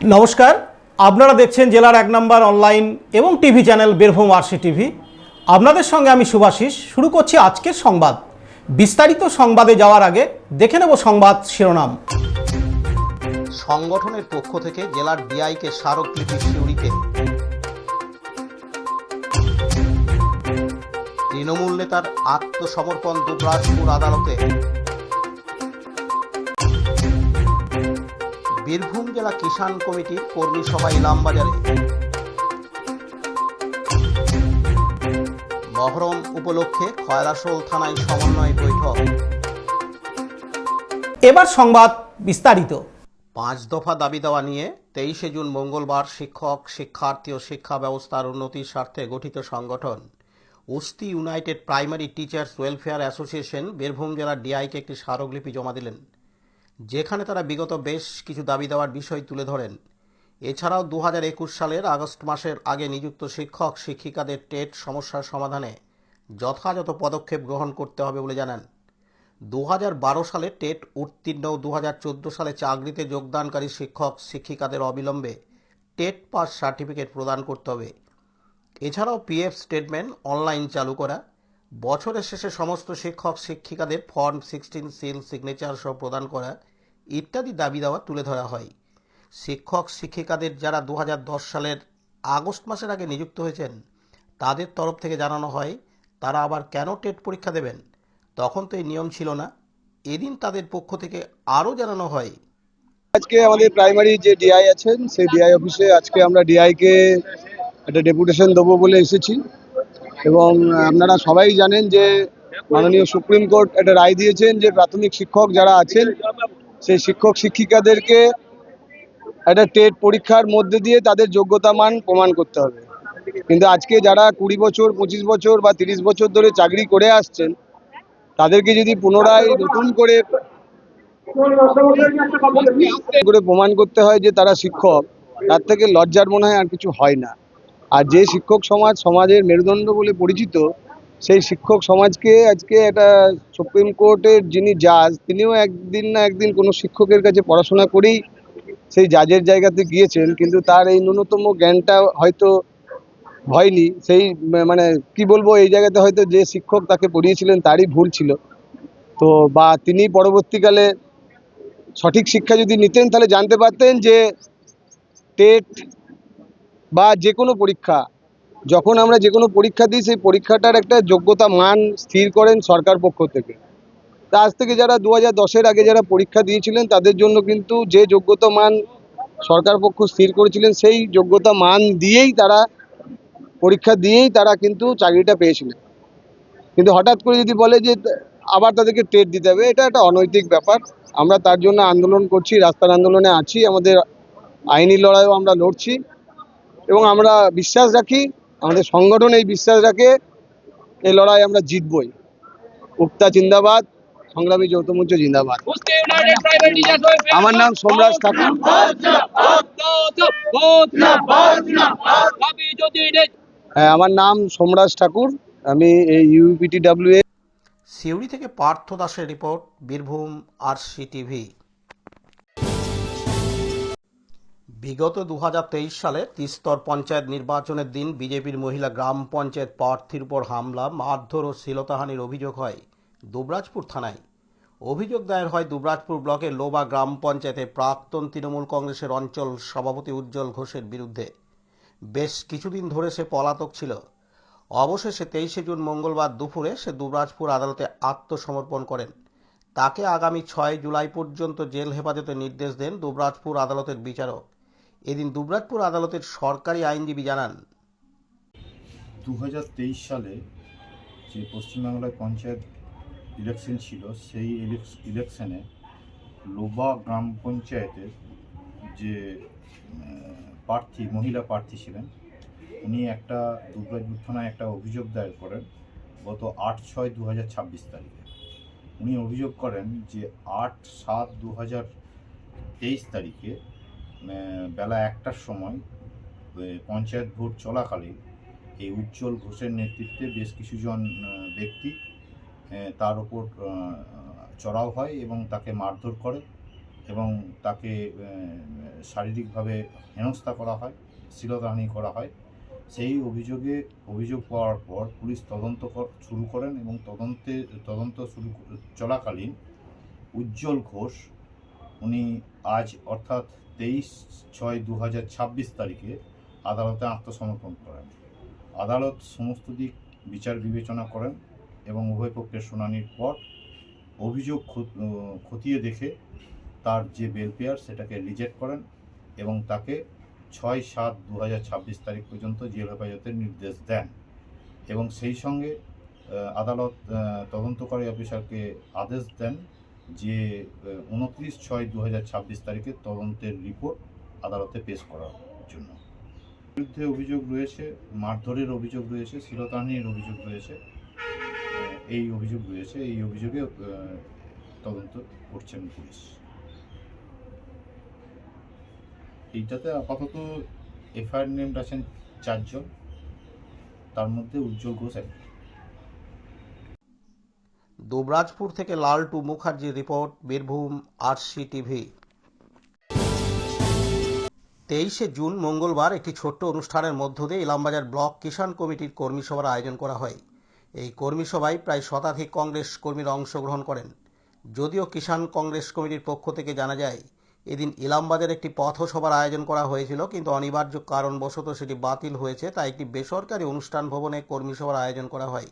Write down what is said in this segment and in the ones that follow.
নমস্কার, আপনারা দেখছেন জেলার 1 নম্বর অনলাইন এবং TV channel Birbhum RC TV. আপনাদের সঙ্গে আমি শুভাশিস। শুরু করছি আজকের সংবাদ। বিস্তারিত সংবাদে যাওয়ার আগে দেখে নেব সংবাদ শিরোনাম। সংগঠনের পক্ষ থেকে জেলার ডিআইকে স্মারকলিপি সিউড়িতে। তৃণমূল নেতার আত্মসমর্পণ দুবরাজপুর আদালতে। বীরভূম জেলা কিষাণ কমিটির কর্মী সভা ইলামবাজারে। মহরম উপলক্ষে খয়রাশোল থানায় সমন্বয় বৈঠক। এবার সংবাদ বিস্তারিত। 5 দফা দাবি দেওয়া নিয়ে 23শে জুন মঙ্গলবার শিক্ষক, শিক্ষার্থী ও শিক্ষা ব্যবস্থার উন্নতির স্বার্থে গঠিত সংগঠন উস্তি united primary teachers welfare association Birbhum জেলার ডিআইকে একটি স্মারকলিপি জমা দিলেন, যেখানে তারা বিগত বেশ কিছু দাবি দেওয়ার বিষয় তুলে ধরেন। এছাড়াও 2021 সালের আগস্ট মাসের আগে নিযুক্ত শিক্ষক শিক্ষিকাদের টেট সমস্যার সমাধানে যথাযথ পদক্ষেপ গ্রহণ করতে হবে বলে জানান। 2012 সালে টেট উত্তীর্ণ ও 2014 সালে চাকরিতে যোগদানকারী শিক্ষক শিক্ষিকাদের অবিলম্বে টেট পাস সার্টিফিকেট প্রদান করতে হবে। এছাড়াও পিএফ স্টেটমেন্ট অনলাইন চালু করা, বছরের শেষে সমস্ত শিক্ষক শিক্ষিকাদের ফর্ম 16 সিল সিগনেচার সহ প্রদান করা ইত্যাদি দাবি দেওয়া তুলে ধরা হয়। শিক্ষক শিক্ষিকাদের যারা 2010 সালের আগস্ট মাসের আগে নিযুক্ত হয়েছেন তাদের তরফ থেকে জানানো হয় তারা আবার কেন টেট পরীক্ষা দেবেন, তখন তো এই নিয়ম ছিল না। এদিন তাদের পক্ষ থেকে আরও জানানো হয়, আজকে আমাদের প্রাইমারি যে ডিআই আছেন সেই ডিআই অফিসে আজকে আমরা ডিআইকে একটা ডেপুটেশন দেবো বলে এসেছি। এবং আপনারা সবাই জানেন যে মাননীয় সুপ্রিম কোর্ট একটা রায় দিয়েছেন যে প্রাথমিক শিক্ষক যারা আছেন সেই শিক্ষক শিক্ষিকাদেরকে একটা টেট পরীক্ষার মধ্যে দিয়ে তাদের যোগ্যতা মান প্রমাণ করতে হবে। কিন্তু আজকে যারা 20 বছর 25 বছর বা 30 বছর ধরে চাকরি করে আসছেন তাদেরকে যদি পুনরায় নতুন করে প্রমাণ করতে হয় যে তারা শিক্ষক, তার থেকে লজ্জার মনে হয় আর কিছু হয় না। আর যে শিক্ষক সমাজ সমাজের মেরুদণ্ড বলে পরিচিত, সেই শিক্ষক সমাজকে আজকে একটা সুপ্রিম কোর্টের যিনি জাজ তিনিও একদিন না একদিন কোনো শিক্ষকের কাছে পড়াশোনা করেই সেই জাজের জায়গাতে গিয়েছেন, কিন্তু তার এই ন্যূনতম জ্ঞানটা হয়তো হয়নি। সেই মানে কি বলবো, এই জায়গাতে হয়তো যে শিক্ষক তাকে পড়িয়েছিলেন তারই ভুল ছিল। তো বা তিনি পরবর্তীকালে সঠিক শিক্ষা যদি নিতেন তাহলে জানতে পারতেন যে টেট বা যে কোনো পরীক্ষা, যখন আমরা যে কোনো পরীক্ষা দিই সেই পরীক্ষাটার একটা যোগ্যতা মান স্থির করেন সরকার পক্ষ থেকে। তা আজ থেকে যারা 2010-এর আগে যারা পরীক্ষা দিয়েছিলেন তাদের জন্য কিন্তু যে যোগ্যতা মান সরকার পক্ষ স্থির করেছিলেন সেই যোগ্যতা মান দিয়েই তারা পরীক্ষা দিয়েই তারা কিন্তু চাকরিটা পেয়েছিলেন। কিন্তু হঠাৎ করে যদি বলে যে আবার তাদেরকে টেট দিতে হবে, এটা একটা অনৈতিক ব্যাপার। আমরা তার জন্য আন্দোলন করছি, রাস্তার আন্দোলনে আছি, আমাদের আইনি লড়াইও আমরা লড়ছি এবং আমরা বিশ্বাস রাখি, আমাদের সংগঠন এই বিশ্বাস রাখে এই লড়াই আমরা জিতবই। উক্তা জিন্দাবাদ, সংগ্রামী যৌথ মঞ্চ জিন্দাবাদ। আমার নাম সোমরাজ ঠাকুর। হ্যাঁ, আমার নাম সোমরাজ ঠাকুর, আমি এই ইউপিটিডব্লিউ এ। সিউড়ি থেকে পার্থ দাসের রিপোর্ট, বীরভূম আরসি টিভি। বিগত 2023 সালে তিস্তর পঞ্চায়েত নির্বাচনের দিন বিজেপির মহিলা গ্রাম পঞ্চায়েত প্রার্থীর উপর হামলা, মারধর ও শ্লীলতাহানির অভিযোগ হয় দুবরাজপুর থানায়। অভিযোগ দায়ের হয় দুবরাজপুর ব্লকের লোবা গ্রাম পঞ্চায়েতের প্রাক্তন তৃণমূল কংগ্রেসের অঞ্চল সভাপতি উজ্জ্বল ঘোষের বিরুদ্ধে। বেশ কিছুদিন ধরে সে পলাতক ছিল। অবশেষে 23শে জুন মঙ্গলবার দুপুরে সে দুবরাজপুর আদালতে আত্মসমর্পণ করেন। তাকে আগামী 6 জুলাই পর্যন্ত জেল হেফাজতে নির্দেশ দেন দুবরাজপুর আদালতের বিচারক। এদিন দুবরাজপুর আদালতের সরকারি আইনজীবী জানান, 2023 সালে যে পশ্চিমবাংলায় পঞ্চায়েত ইলেকশন ছিল সেই ইলেকশনে লোবা গ্রাম পঞ্চায়েতের যে প্রার্থী মহিলা প্রার্থী ছিলেন উনি একটা দুবরাজপুর থানায় একটা অভিযোগ দায়ের করেন গত 8/6/2026 তারিখে। উনি অভিযোগ করেন যে 8/7/2023 তারিখে বেলা 1টার সময় পঞ্চায়েত ভোট চলাকালীন এই উজ্জ্বল ঘোষের নেতৃত্বে বেশ কিছুজন ব্যক্তি তার উপর চড়াও হয় এবং তাকে মারধর করে এবং তাকে শারীরিকভাবে হেনস্থা করা হয়, শ্লীলতাহানি করা হয়। সেই অভিযোগ পাওয়ার পর পুলিশ শুরু করেন এবং তদন্ত চলাকালীন উজ্জ্বল ঘোষ উনি আজ অর্থাৎ 23/6/2026 তারিখে আদালতে আত্মসমর্পণ করেন। আদালত সমস্ত দিক বিচার বিবেচনা করেন এবং উভয় পক্ষের শুনানির পর অভিযোগ খতিয়ে দেখে তার যে বেল পেয়ার সেটাকে রিজেক্ট করেন এবং তাকে 6/7/2026 তারিখ পর্যন্ত জেল হেফাজতের নির্দেশ দেন এবং সেই সঙ্গে আদালত তদন্তকারী অফিসারকে আদেশ দেন যে 29/6/2026 তারিখে তদন্তের রিপোর্ট আদালতে পেশ করার জন্য। বিরুদ্ধে অভিযোগ রয়েছে, মারধরের অভিযোগ রয়েছে, শ্লীলতাহানির অভিযোগ রয়েছে, এই অভিযোগে তদন্ত করছেন পুলিশ। এইটাতে আপাতত এফআইআর নেমড আছেন 4 জন, তার মধ্যে উজ্জ্বল ঘোষ একজন। দুবরাজপুর থেকে লালটু মুখার্জির রিপোর্ট, বীরভূম আরসি টিভি। 23শে জুন মঙ্গলবার একটি ছোট্ট অনুষ্ঠানের মধ্য দিয়ে ইলামবাজার ব্লক কিষাণ কমিটির কর্মী সভার আয়োজন করা হয়। এই কর্মী সভায় প্রায় শতাধিক কংগ্রেস কর্মীরা অংশগ্রহণ করেন। যদিও কিষাণ কংগ্রেস কমিটির পক্ষ থেকে জানা যায় এদিন ইলামবাজার একটি পথসভার আয়োজন করা হয়েছিল, কিন্তু অনিবার্য কারণবশত সেটি বাতিল হয়েছে, তাই একটি বেসরকারি অনুষ্ঠান ভবনে কর্মী সভার আয়োজন করা হয়।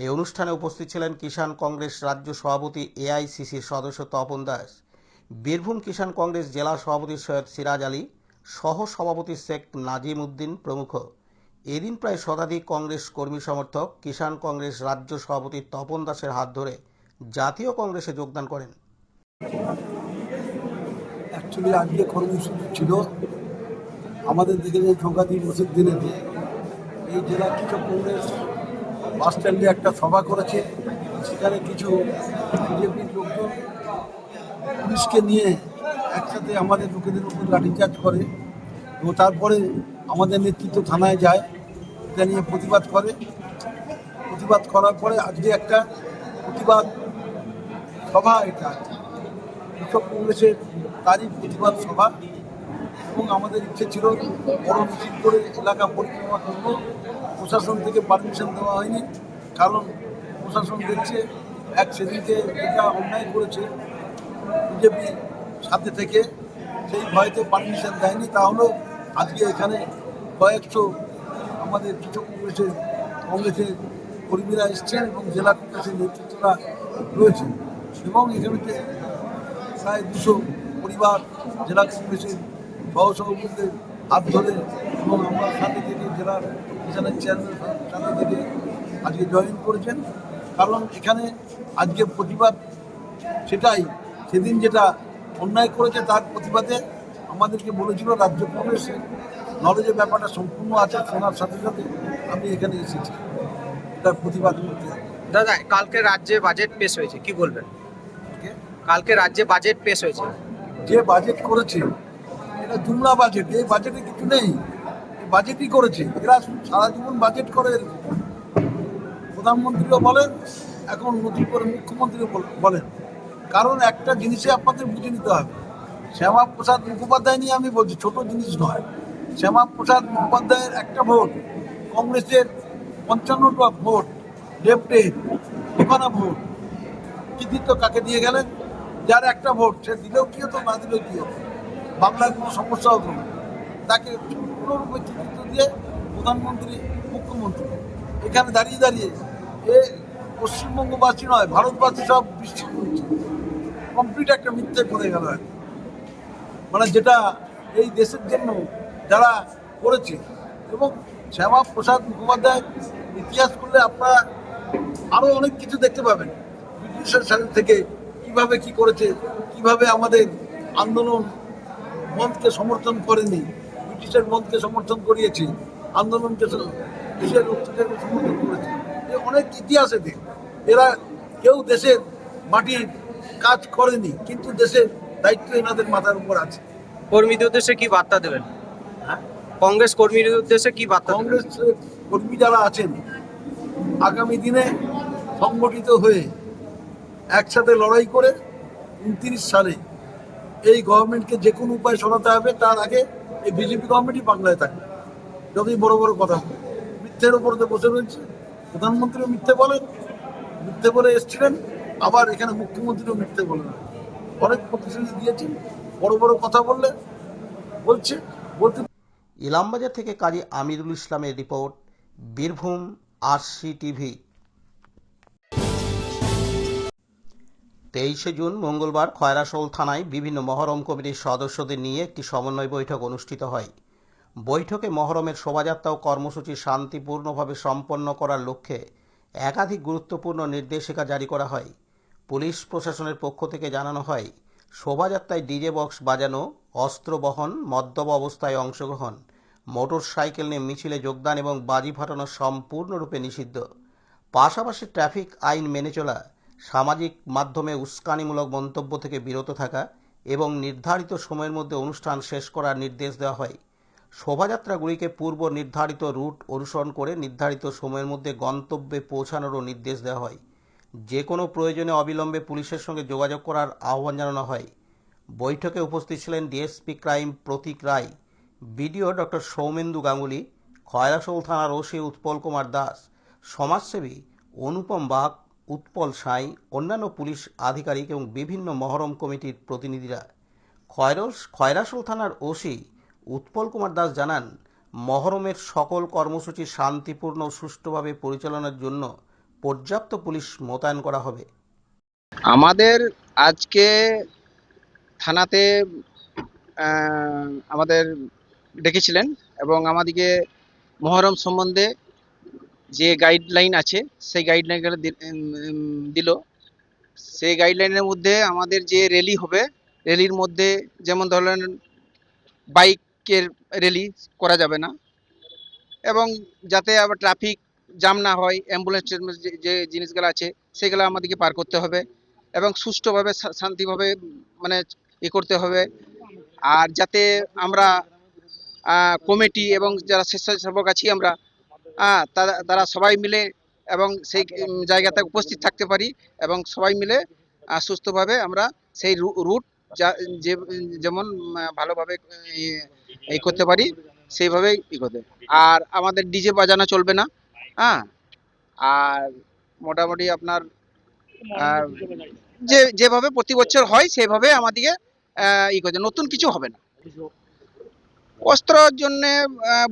এই অনুষ্ঠানে উপস্থিত ছিলেন কিষাণ কংগ্রেস রাজ্য সভাপতি এআইসিসির সদস্য তপন দাস, বীরভূম কিষাণ কংগ্রেস জেলা সভাপতি সৈয়দ সিরাজ আলী, সহ সভাপতি শেখ নাজিম উদ্দিন প্রমুখ। এদিন প্রায় শতাধিক কংগ্রেস কর্মী সমর্থক কিষাণ কংগ্রেস রাজ্য সভাপতি তপন দাসের হাত ধরে জাতীয় কংগ্রেসে যোগদান করেন। অ্যাকচুয়ালি আজকে কর্মসূচি ছিল আমাদের দিকে যে যোগা দিবসের দিনে এই জেলা কৃষক কংগ্রেস বাস স্ট্যান্ডে একটা সভা করেছে। সেখানে কিছু বিজেপির লোকজন পুলিশকে নিয়ে একসাথে আমাদের লোকেদের উপর লাঠিচার্জ করে এবং তারপরে আমাদের নেতৃত্ব থানায় যায়, এটা নিয়ে প্রতিবাদ করার পরে আজকে একটা প্রতিবাদ সভা, এটা কৃষক কংগ্রেসের তারই প্রতিবাদ সভা এবং আমাদের ইচ্ছে ছিল বড় মিছিল করে এলাকা পরিক্রমা করব। প্রশাসন থেকে পারমিশন দেওয়া হয়নি, কারণ প্রশাসন দেখছে সেদিনকে যেটা অন্যায় করেছে বিজেপি সাথে থেকে, সেই ভয়তে পারমিশন দেয়নি। তাহলেও আজকে এখানে কয়েকশো আমাদের কৃষক কংগ্রেসের কর্মীরা এসছেন এবং জেলা কংগ্রেসের নেতৃত্বরা রয়েছে এবং এখানে প্রায় 200 পরিবার জেলা কংগ্রেসের সহসভাপতিদের হাত ধরে এবং আমার সাথে থেকে জেলার কিষাণের চেয়ারম্যান সাথে থেকে আজকে জয়েন করেছেন। কারণ এখানে আজকে প্রতিবাদ সেটাই, সেদিন যেটা অন্যায় করেছে তার প্রতিবাদে আমাদেরকে বলেছিল রাজ্য কংগ্রেসের নলেজের ব্যাপারটা সম্পূর্ণ আছে, শোনার সাথে সাথে আমি এখানে এসেছি এটার প্রতিবাদ করতে। দাদা, কালকে রাজ্যে বাজেট পেশ হয়েছে, কি বলবেন? কালকে রাজ্যে বাজেট পেশ হয়েছে, যে বাজেট করেছে এটা জুমলা বাজেট, এই বাজেটে কিছু নেই, বাজেটই করেছে এরা সারা জীবন বাজেট করে। প্রধানমন্ত্রীও বলেন, এখন নতুন করে মুখ্যমন্ত্রীও বলেন, কারণ একটা জিনিসে আপনাদের বুঝে নিতে হবে। শ্যামাপ্রসাদ মুখোপাধ্যায় নিয়ে আমি বলছি, ছোট জিনিস নয়। শ্যামাপ্রসাদ মুখোপাধ্যায়ের একটা ভোট, কংগ্রেসের 55টা ভোট, লেফটের 2খানা ভোট, কৃতিত্ব কাকে দিয়ে গেলেন? যার একটা ভোট, সে দিলেও কি হতো, না দিলেও কি হতো, বাংলার কোনো সমস্যা হতো না। তাকে সম্পূর্ণরূপে কৃতিত্ব দিয়ে প্রধানমন্ত্রী, মুখ্যমন্ত্রী এখানে দাঁড়িয়ে এ পশ্চিমবঙ্গবাসী নয়, ভারতবাসী সব বৃষ্টি করছে, কমপ্লিট একটা মিথ্যে করে গেল। মানে যেটা এই দেশের জন্য যারা করেছে। এবং শ্যামাপ্রসাদ মুখোপাধ্যায়ের ইতিহাস করলে আপনারা আরও অনেক কিছু দেখতে পাবেন। ব্রিটিশের সাথে থেকে কিভাবে কি করেছে, কিভাবে আমাদের আন্দোলন মনকে সমর্থন করেনি, ব্রিটিশের মনকে সমর্থন করিয়েছে, আন্দোলনকে দেশের অত্যাচারকে সমর্থন করেছে। অনেক ইতিহাস এতে। এরা কেউ দেশের মাটির কাজ করেনি, কিন্তু দেশের দায়িত্ব এনাদের মাথার উপর আছে। কর্মীদের উদ্দেশ্যে কি বার্তা দেবেন? কংগ্রেস কর্মীদের উদ্দেশ্যে কি বার্তা? কংগ্রেস কর্মী যারা আছেন আগামী দিনে সংগঠিত হয়ে একসাথে লড়াই করে 29 সালে এই গভর্নমেন্টকে যে কোনো উপায় সরাতে হবে, তার আগে এই বিজেপি গভর্নমেন্টই বাংলায় থাকবে। যতই বড় বড় কথা বলে, মিথ্যের ওপর তো বসে রয়েছে। প্রধানমন্ত্রীও মিথ্যে বলেন, মিথ্যে বলে এসেছিলেন, আবার এখানে মুখ্যমন্ত্রীও মিথ্যে বলেন। অনেক প্রতিশ্রুতি দিয়েছেন, বড় বড় কথা বলতে ইলামবাজার থেকে কাজী আমিরুল ইসলামের রিপোর্ট, বীরভূম RCTV। 23শে জুন মঙ্গলবার খয়রাশোল থানায় বিভিন্ন মহরম কমিটির সদস্যদের নিয়ে একটি সমন্বয় বৈঠক অনুষ্ঠিত হয়। বৈঠকে মহরমের শোভাযাত্রা ও কর্মসূচি শান্তিপূর্ণভাবে সম্পন্ন করার লক্ষ্যে একাধিক গুরুত্বপূর্ণ নির্দেশিকা জারি করা হয়। পুলিশ প্রশাসনের পক্ষ থেকে জানানো হয়, শোভাযাত্রায় ডিজে বক্স বাজানো, অস্ত্র বহন, মদ্যপ অবস্থায় অংশগ্রহণ, মোটর সাইকেল নিয়ে মিছিলে যোগদান এবং বাজি ফাটানো সম্পূর্ণরূপে নিষিদ্ধ। পাশাপাশি ট্রাফিক আইন মেনে চলা, সামাজিক মাধ্যমে উস্কানিমূলক মন্তব্য থেকে বিরত থাকা এবং নির্ধারিত সময়ের মধ্যে অনুষ্ঠান শেষ করার নির্দেশ দেওয়া হয়। শোভাযাত্রাগুলিকে পূর্ব নির্ধারিত রুট অনুসরণ করে নির্ধারিত সময়ের মধ্যে গন্তব্যে পৌঁছানোরও নির্দেশ দেওয়া হয়। যে কোনো প্রয়োজনে অবিলম্বে পুলিশের সঙ্গে যোগাযোগ করার আহ্বান জানানো হয়। বৈঠকে উপস্থিত ছিলেন ডিএসপি ক্রাইম প্রতীক রায়, বিডিও ডক্টর সৌমেন্দু গাঙ্গুলি, খয়রাশোল থানার ওসি উৎপল কুমার দাস, সমাজসেবী অনুপম বাগ, উৎপল সাঁই, অন্যান্য পুলিশ আধিকারিক এবং বিভিন্ন মহরম কমিটির প্রতিনিধিরা। খয়রাশোল থানার ওসি উৎপল কুমার দাস জানান, মহরমের সকল কর্মসূচি শান্তিপূর্ণ ও সুষ্ঠুভাবে পরিচালনার জন্য পর্যাপ্ত পুলিশ মোতায়েন করা হবে। আমাদের আজকে থানাতে আমাদের ডেকেছিলেন এবং আমাদেরকে মহরম সম্বন্ধে যে গাইডলাইন আছে সেই গাইডলাইনগুলো দিল। সেই গাইডলাইনের মধ্যে আমাদের যে র্যালি হবে, র্যালির মধ্যে যেমন ধরেন বাইকের র্যালি করা যাবে না, এবং যাতে আবার ট্রাফিক জ্যাম না হয়, অ্যাম্বুলেন্স যে জিনিসগুলো আছে সেগুলো আমাদেরকে পার করতে হবে এবং সুষ্ঠুভাবে শান্তিভাবে মানে করতে হবে। আর যাতে আমরা কমিটি এবং যারা স্বেচ্ছাসেবক আছি আমরা তারা সবাই মিলে এবং সেই জায়গাতে উপস্থিত থাকতে পারি এবং সবাই মিলে সুস্থভাবে আমরা সেই রুট যেমন ভালোভাবে এই করতে পারি সেইভাবেই করতে। আর আমাদের ডিজে বাজানো চলবে না। আর মোটামুটি আপনার যেভাবে প্রতি বছর হয় সেভাবে আমাদেরকে করতে, নতুন কিছু হবে না। অস্ত্রের জন্য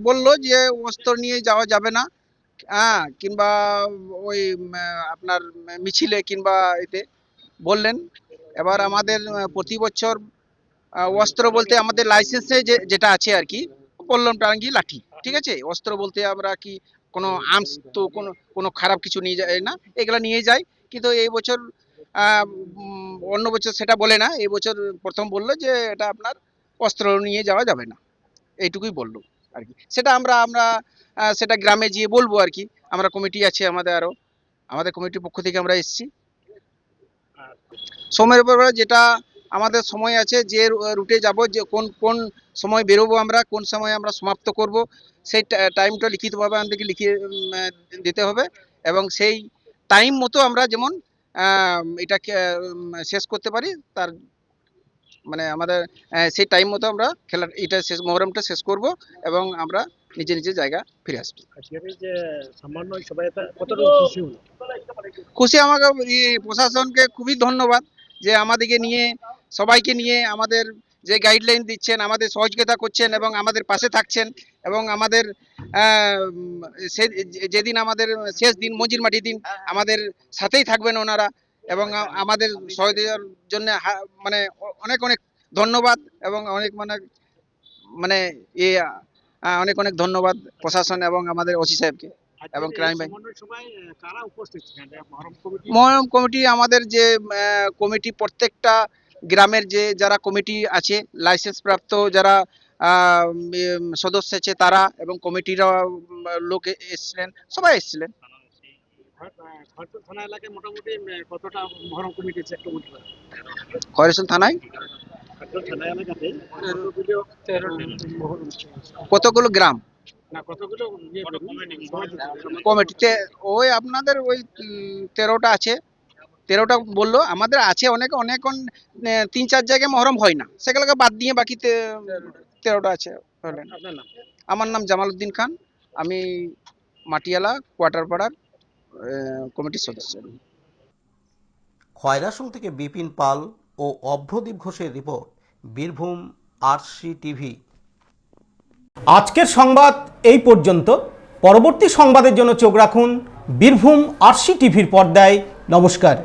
বললো যে অস্ত্র নিয়ে যাওয়া যাবে না, কিংবা ওই আপনার মিছিলে কিংবা এতে বললেন। এবার আমাদের প্রতি বছর অস্ত্র বলতে আমাদের লাইসেন্সে যেটা আছে আর কি, বললাম টাঙ্গি লাঠি, ঠিক আছে। অস্ত্র বলতে আমরা কি কোনো আর্মস তো কোনো খারাপ কিছু নিয়ে যাই না, এগুলা নিয়ে যাই। কিন্তু এই বছর অন্য বছর সেটা বলে না, এই বছর প্রথম বললো যে এটা আপনার অস্ত্র নিয়ে যাওয়া যাবে না, এইটুকুই বললো আর কি। সেটা আমরা সেটা গ্রামে গিয়ে বলবো আর কি। আমরা কমিটি আছে আমাদের কমিটির পক্ষ থেকে আমরা এসেছি। সময়ের ব্যাপারে যেটা আমাদের সময় আছে, যে রুটে যাব, যে কোন সময় বেরোবো, আমরা কোন সময় আমরা সমাপ্ত করব, সেই টাইমটা লিখিতভাবে আমাদেরকে লিখিয়ে দিতে হবে এবং সেই টাইম মতো আমরা যেমন এটাকে শেষ করতে পারি, তার মানে আমাদের সেই টাইম মতো আমরা এটা মহরমটা শেষ করব এবং আমরা নিজের জায়গা ফিরে আসবো। খুশি, আমাকে প্রশাসনকে খুবই ধন্যবাদ যে আমাদেরকে নিয়ে, সবাইকে নিয়ে আমাদের যে গাইডলাইন দিচ্ছেন, আমাদের সহযোগিতা করছেন এবং আমাদের পাশে থাকছেন এবং আমাদের যেদিন আমাদের শেষ দিন মজির মাটির দিন আমাদের সাথেই থাকবেন ওনারা এবং আমাদের সহযোগিতার জন্য মানে অনেক ধন্যবাদ এবং অনেক ধন্যবাদ প্রশাসন এবং আমাদের ওসি সাহেবকে এবং ক্রাইম মহরম কমিটি। আমাদের যে কমিটি, প্রত্যেকটা গ্রামের যে যারা কমিটি আছে, লাইসেন্স প্রাপ্ত যারা সদস্য আছে তারা এবং কমিটির লোক এসেছিলেন, সবাই এসেছিলেন। খয়রাশোল থানায় কতগুলো গ্রাম কমিটিতে? ওই আপনাদের ওই 13টা আছে, 13টা বললো, আমাদের আছে অনেক 3-4 জায়গায় মহরম হয় না, সেগুলোকে বাদ দিয়ে বাকি 13টা আছে। হলেন। আপনার নাম? আমার নাম জামাল উদ্দিন খান, আমি মাটিয়ালা কোয়ার্টারপাড়ার কমিটির সদস্য। খয়রাসুল থেকে বিপিন পাল ও অভ্রদীপ ঘোষের রিপোর্ট, বীরভূম আরসি টিভি। আজকের সংবাদ এই পর্যন্ত। পরবর্তী সংবাদের জন্য চোখ রাখুন বীরভূম আরসি টিভির পর্দায়। নমস্কার।